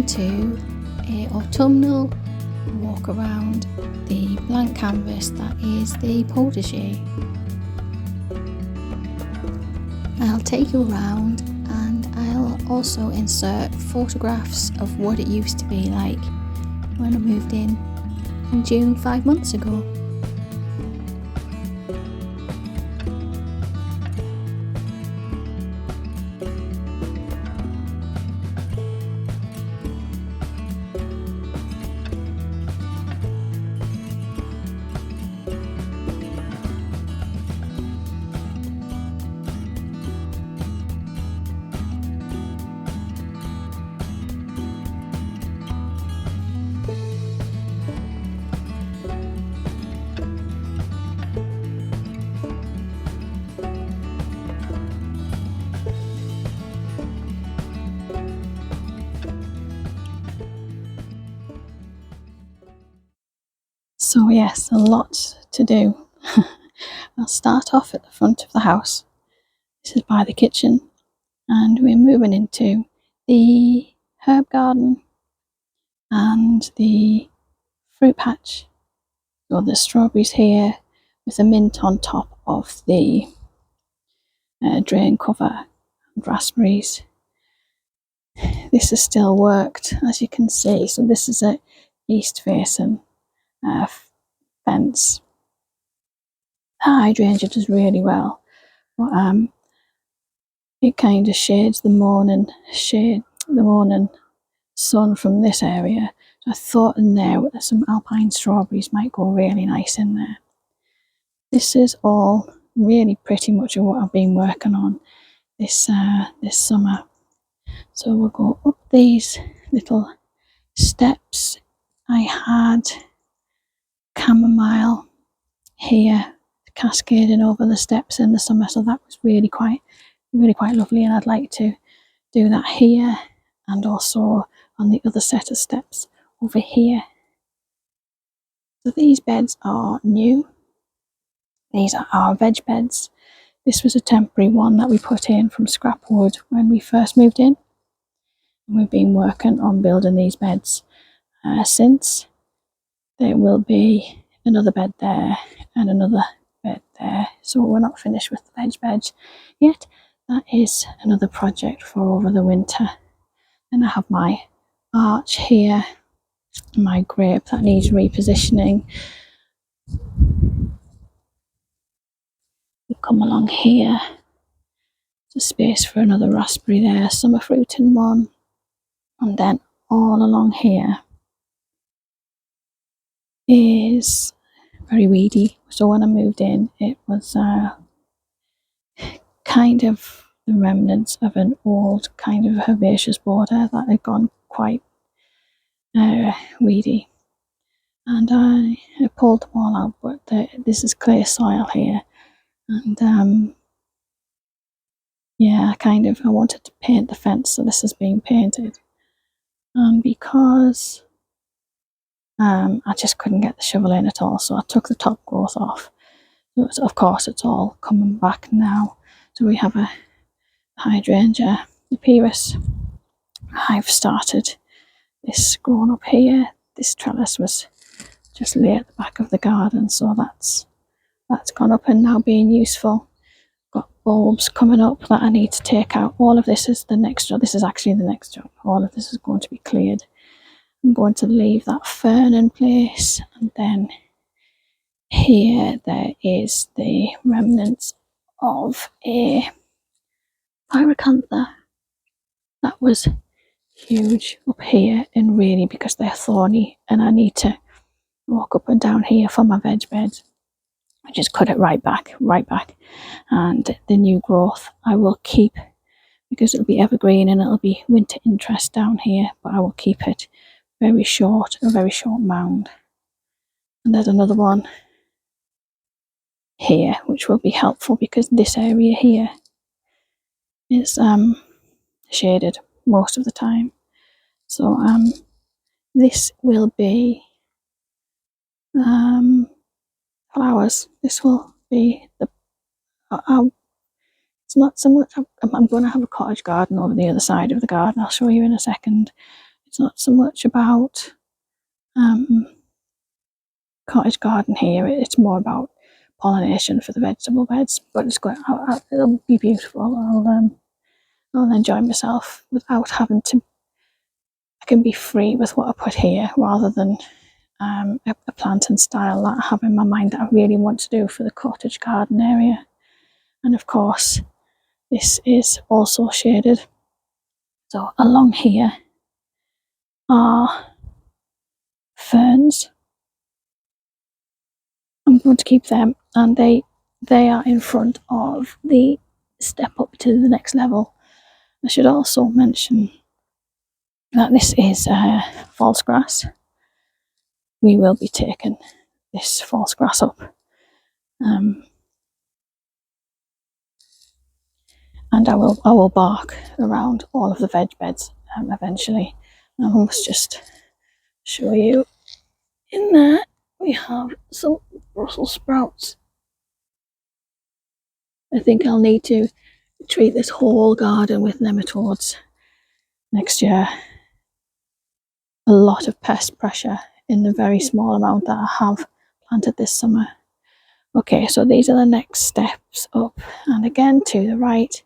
to an autumnal walk around the blank canvas that is the potager. I'll take you around and I'll also insert photographs of what it used to be like when I moved in June 5 months ago. So yes, a lot to do. I'll start off at the front of the house. This is by the kitchen, and we're moving into the herb garden and the fruit patch. So there's strawberries here with a mint on top of the drain cover, and raspberries. This is still worked, as you can see. So this is a east facing fence. The hydrangea does really well, but it kind of shades the morning sun from this area. So I thought in there some alpine strawberries might go really nice in there. This is all really pretty much of what I've been working on this summer. So we'll go up these little steps. I had chamomile here cascading over the steps in the summer, so that was really quite lovely, and I'd like to do that here and also on the other set of steps over here. So these beds are new. These are our veg beds. This was a temporary one that we put in from scrap wood when we first moved in, and we've been working on building these beds since. There will be another bed there and another bed there, so we're not finished with the veg bed yet. That is another project for over the winter. Then I have my arch here, my grape that needs repositioning. We come along here, there's a space for another raspberry there, summer fruiting one, and then all along here is very weedy. So when I moved in, it was kind of the remnants of an old kind of herbaceous border that had gone quite weedy, and I pulled them all out, but this is clay soil here, and yeah, I wanted to paint the fence, so this is being painted, and because I just couldn't get the shovel in at all, so I took the top growth off. So of course it's all coming back now. So we have a hydrangea, the Pyrrhus. I've started this growing up here. This trellis was just lay at the back of the garden, so that's gone up and now being useful. Got bulbs coming up that I need to take out. All of this is the next job. This is actually the next job. All of this is going to be cleared. I'm going to leave that fern in place, and then here there is the remnants of a pyracantha that was huge up here, and really because they're thorny and I need to walk up and down here for my veg bed, I just cut it right back, and the new growth I will keep because it'll be evergreen and it'll be winter interest down here, but I will keep it a very short mound. And there's another one here which will be helpful because this area here is shaded most of the time. So this will be flowers. This will be the it's not so much, I'm going to have a cottage garden over the other side of the garden. I'll show you in a second. It's not so much about cottage garden here, it's more about pollination for the vegetable beds, but it'll be beautiful. I'll enjoy myself without having to. I can be free with what I put here rather than a planting style that I have in my mind that I really want to do for the cottage garden area. And of course, this is also shaded. So along here are ferns. I'm going to keep them, and they are in front of the step up to the next level. I should also mention that this is false grass. We will be taking this false grass up, and I will bark around all of the veg beds eventually. I must just show you. In there we have some Brussels sprouts. I think I'll need to treat this whole garden with nematodes next year. A lot of pest pressure in the very small amount that I have planted this summer. Okay, so these are the next steps up, and again to the right.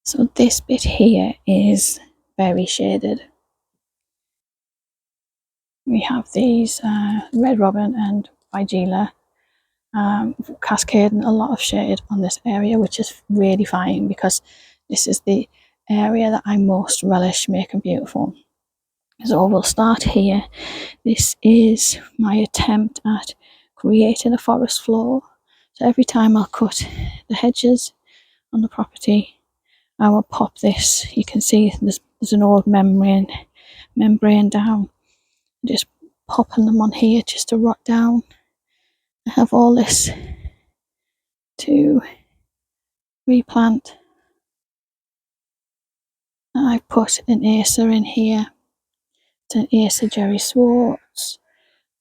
So this bit here is very shaded. We have these red robin and vigela cascading a lot of shade on this area, which is really fine because this is the area that I most relish making beautiful. So we'll start here. This is my attempt at creating a forest floor. So every time I'll cut the hedges on the property, I will pop this. You can see there's an old membrane down. Just popping them on here just to rot down. I have all this to replant. I put an Acer in here. It's an Acer Jerry Swartz,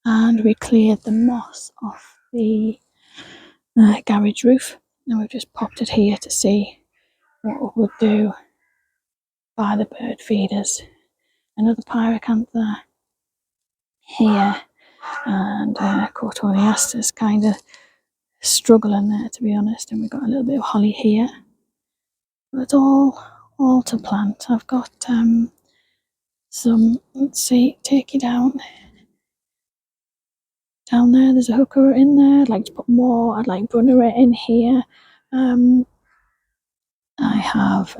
and we cleared the moss off the garage roof, and we've just popped it here to see what it would do by the bird feeders. Another pyracantha here, and cotoneaster kind of struggling there, to be honest, and we've got a little bit of holly here. But it's all to plant. I've got some, let's see, take you down there, there's a hooker in there. I'd like to put more. I'd like brunneret in here. I have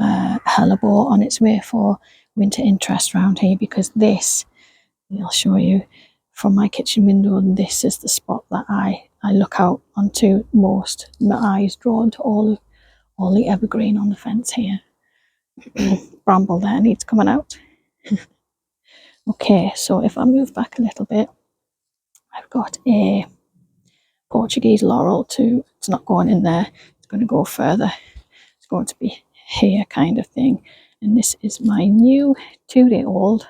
hellebore on its way for winter interest around here, because this, I'll show you from my kitchen window, and this is the spot that I look out onto most. My eyes drawn to all the evergreen on the fence here. Bramble there needs coming out. Okay, so if I move back a little bit, I've got a Portuguese laurel too. It's not going in there, it's going to go further. It's going to be here kind of thing. And this is my new 2-day-old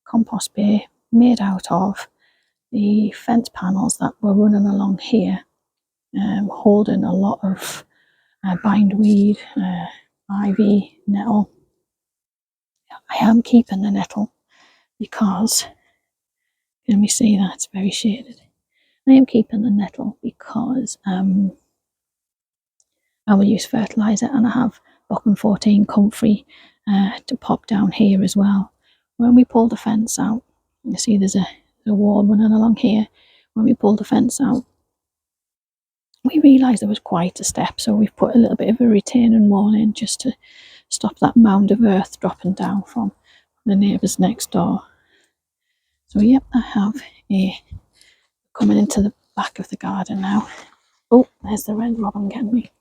compost bay made out of the fence panels that were running along here, holding a lot of bindweed, ivy, nettle. I am keeping the nettle because, can we see that it's very shaded? I am keeping the nettle because I will use fertiliser, and I have Buckham 14 comfrey to pop down here as well. When we pull the fence out, you see there's a wall running along here. When we pulled the fence out, we realised there was quite a step, so we've put a little bit of a retaining wall in just to stop that mound of earth dropping down from the neighbours next door. So yep, I have coming into the back of the garden now. Oh, there's the red robin getting me.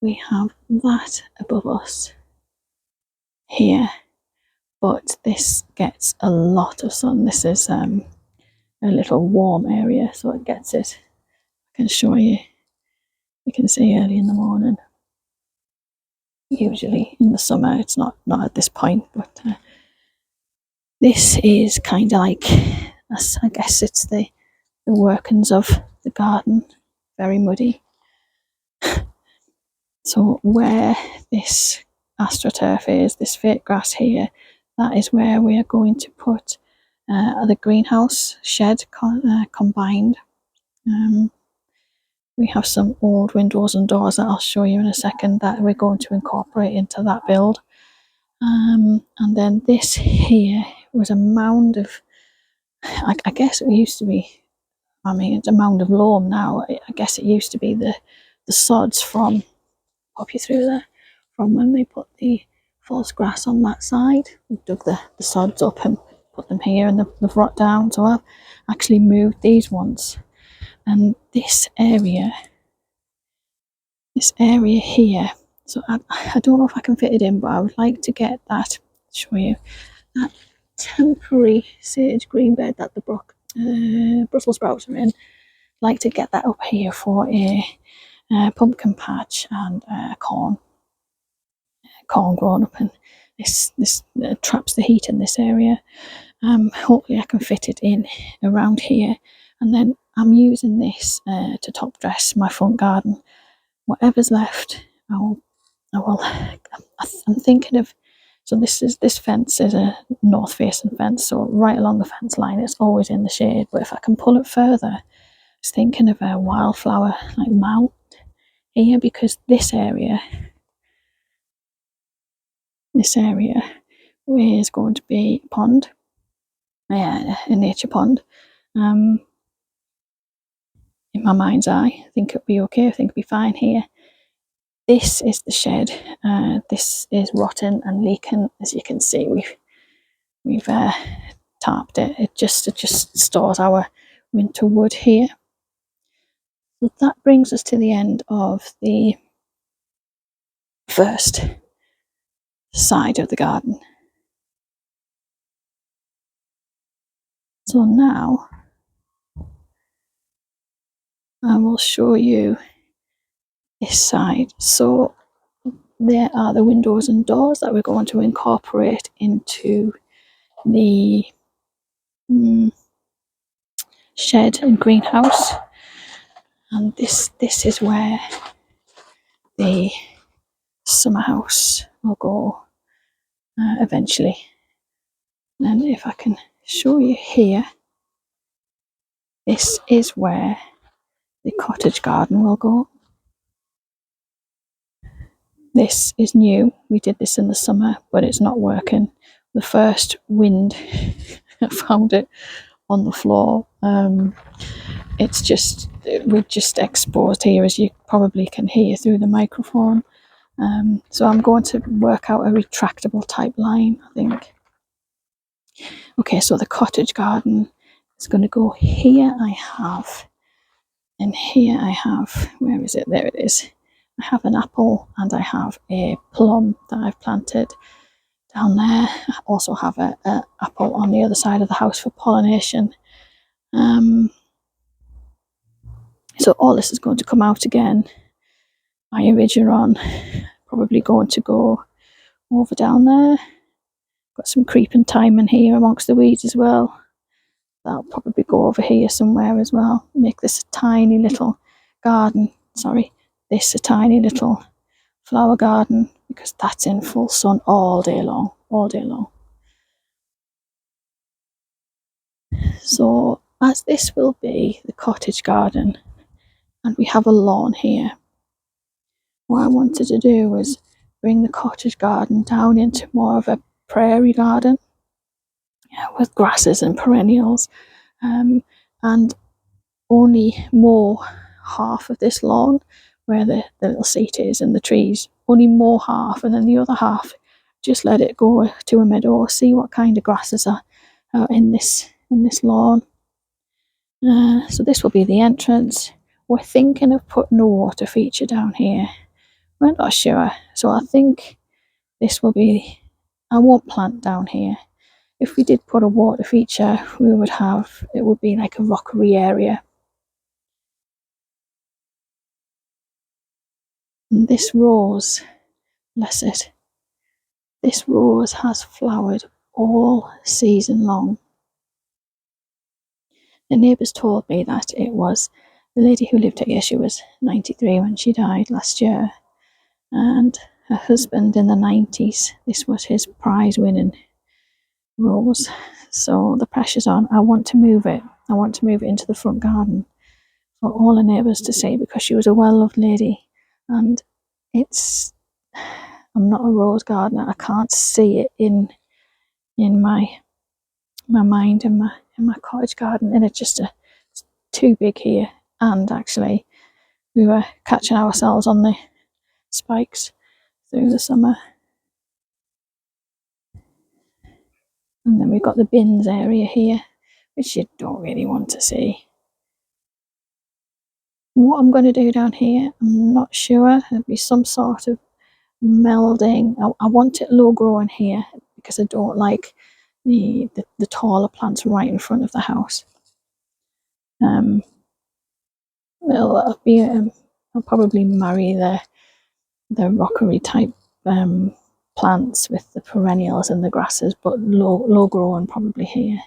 We have that above us here, but this gets a lot of sun. This is a little warm area, so it gets it. I can show you. You can see early in the morning. Usually in the summer, it's not at this point, but this is kind of like, I guess it's the workings of the garden. Very muddy. So where this astroturf is, this fake grass here, that is where we are going to put the greenhouse shed combined. We have some old windows and doors that I'll show you in a second that we're going to incorporate into that build. And then this here was a mound of, I guess it used to be, I mean, it's a mound of loam now. I guess it used to be the sods from, pop you through there, from when they put the false grass on that side. We dug the sods up and put them here, and they've rot down. So I've actually moved these ones. And this area here, so I don't know if I can fit it in, but I would like to get that, show you, that temporary sage green bed that the Brussels sprouts are in. I'd like to get that up here for a pumpkin patch and corn grown up, and this traps the heat in this area. Hopefully I can fit it in around here, and then I'm using this to top dress my front garden. Whatever's left, I'm thinking of, so this fence is a north facing fence, so right along the fence line it's always in the shade, but if I can pull it further, I was thinking of a wildflower like mound here, because this area is going to be a pond, a nature pond. In my mind's eye, I think it'll be okay. I think it'll be fine here. This is the shed. This is rotten and leaking, as you can see. We've tarped it. It just stores our winter wood here. So that brings us to the end of the first side of the garden. So now I will show you this side. So there are the windows and doors that we're going to incorporate into the shed and greenhouse, and this is where the summer house will go eventually. And if I can show you here, this is where the cottage garden will go. This is new. We did this in the summer, but it's not working. The first wind found it on the floor. It's just, we're just exposed here, as you probably can hear through the microphone. So I'm going to work out a retractable type line, I think. Okay, so the cottage garden is going to go here. And here I have, where is it? There it is. I have an apple and I have a plum that I've planted down there. I also have an apple on the other side of the house for pollination. So all this is going to come out again. My Origeron probably going to go over down there. Got some creeping thyme in here amongst the weeds as well. That'll probably go over here somewhere as well. Make this a tiny little garden. Sorry, this a tiny little flower garden, because that's in full sun all day long. So as this will be the cottage garden, and we have a lawn here, what I wanted to do was bring the cottage garden down into more of a prairie garden, with grasses and perennials, and only mow half of this lawn where the little seat is and the trees, only mow half, and then the other half just let it go to a meadow, see what kind of grasses are in this lawn. So this will be the entrance. We're thinking of putting a water feature down here. We're not sure, so I think this will be, I won't plant down here. If we did put a water feature, it would be like a rockery area. And this rose, bless it, this rose has flowered all season long. The neighbours told me that it was the lady who lived here, she was 93 when she died last year, and her husband in the 90s, this was his prize winning rose. So the pressure's on. I want to move it. I want to move it into the front garden for all the neighbours to see, because she was a well-loved lady. And it's, I'm not a rose gardener. I can't see it in my mind, in my cottage garden, and it's just it's too big here. And actually, we were catching ourselves on the spikes through the summer. And then we've got the bins area here, which you don't really want to see. What I'm going to do down here, I'm not sure. There'll be some sort of melding. I want it low growing here because I don't like the taller plants right in front of the house. It'll be I'll probably marry the rockery type plants with the perennials and the grasses, but low growing probably here.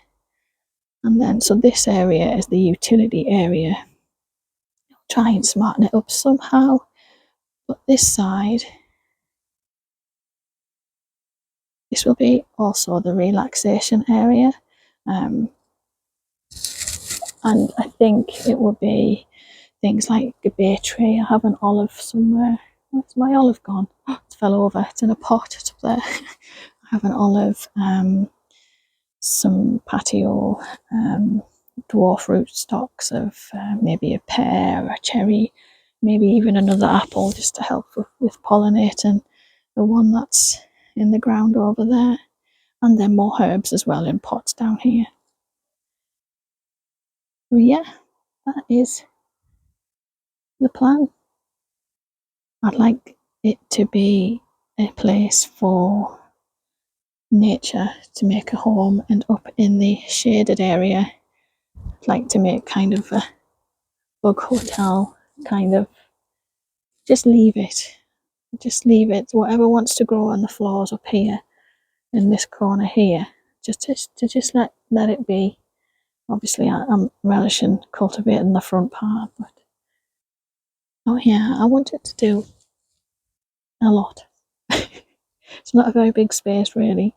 And then so this area is the utility area. I'll try and smarten it up somehow. But this side, this will be also the relaxation area. And I think it will be things like a bay tree. I have an olive somewhere. Where's my olive gone? Oh, it fell over. It's in a pot. It's up there. I have an olive, some patio dwarf root stocks of maybe a pear, a cherry, maybe even another apple, just to help with pollinating the one that's in the ground over there. And then more herbs as well in pots down here. So yeah, that is the plan. I'd like it to be a place for nature to make a home, and up in the shaded area, I'd like to make kind of a bug hotel, kind of just leave it. Whatever wants to grow on the floors up here in this corner here, just let it be. Obviously, I'm relishing cultivating the front part, but oh yeah, I want it to do a lot. It's not a very big space really,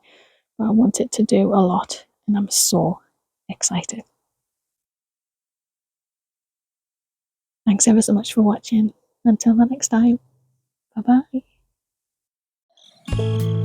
but I want it to do a lot, and I'm so excited. Thanks ever so much for watching. Until the next time, bye bye.